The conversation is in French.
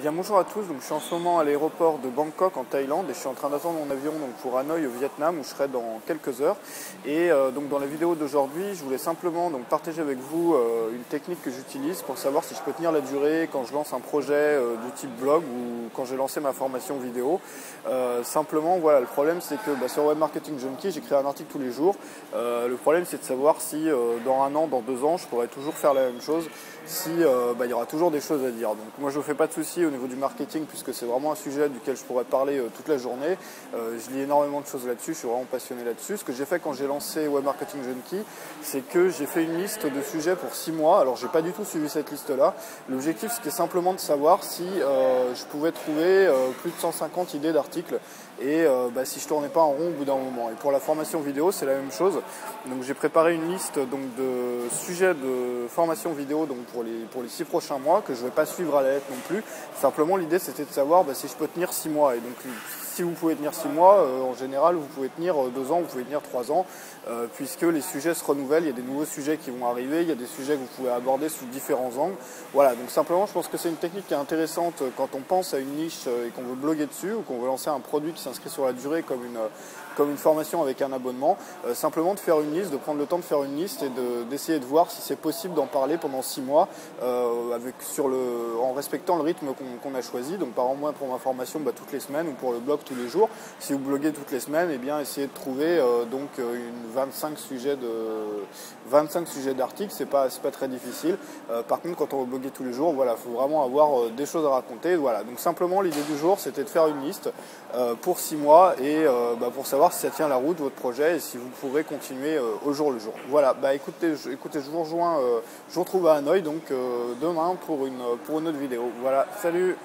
Bien bonjour à tous, donc je suis en ce moment à l'aéroport de Bangkok en Thaïlande et je suis en train d'attendre mon avion donc, pour Hanoï au Vietnam où je serai dans quelques heures. Et donc dans la vidéo d'aujourd'hui, je voulais simplement donc, partager avec vous une technique que j'utilise pour savoir si je peux tenir la durée quand je lance un projet du type blog ou quand j'ai lancé ma formation vidéo. Simplement, voilà, le problème c'est que sur Web Marketing Junkie, j'écris un article tous les jours. Le problème c'est de savoir si dans un an, dans 2 ans, je pourrais toujours faire la même chose, si il y aura toujours des choses à dire. Donc moi je ne me fais pas de soucis au niveau du marketing puisque c'est vraiment un sujet duquel je pourrais parler toute la journée. Je lis énormément de choses là-dessus, je suis vraiment passionné là-dessus. Ce que j'ai fait quand j'ai lancé Web Marketing Junkie, c'est que j'ai fait une liste de sujets pour 6 mois. Alors j'ai pas du tout suivi cette liste-là. L'objectif c'était simplement de savoir si je pouvais trouver plus de 150 idées d'articles et si je tournais pas en rond au bout d'un moment. Et pour la formation vidéo, c'est la même chose. Donc j'ai préparé une liste donc, de sujets de formation vidéo donc, pour les 6 prochains mois que je ne vais pas suivre à la lettre non plus. Simplement l'idée c'était de savoir si je peux tenir 6 mois. Et donc si vous pouvez tenir 6 mois, en général vous pouvez tenir 2 ans, vous pouvez tenir 3 ans, puisque les sujets se renouvellent, il y a des nouveaux sujets qui vont arriver, il y a des sujets que vous pouvez aborder sous différents angles. Voilà, donc simplement je pense que c'est une technique qui est intéressante quand on pense à une niche et qu'on veut bloguer dessus ou qu'on veut lancer un produit qui s'inscrit sur la durée comme une formation avec un abonnement. Simplement de faire une liste, de prendre le temps de faire une liste et d'essayer de voir si c'est possible d'en parler pendant 6 mois en respectant le rythme qu'on a choisi. Donc par exemple moi pour ma formation toutes les semaines ou pour le blog tous les jours. Si vous bloguez toutes les semaines, essayez de trouver 25 sujets d'articles, c'est pas très difficile. Par contre quand on veut bloguer tous les jours, voilà, faut vraiment avoir des choses à raconter. Voilà. Donc simplement l'idée du jour c'était de faire une liste pour 6 mois et pour savoir si ça tient la route votre projet et si vous pourrez continuer au jour le jour. Voilà, écoutez, je vous rejoins, je vous retrouve à Hanoï donc demain pour une autre vidéo. Voilà, salut!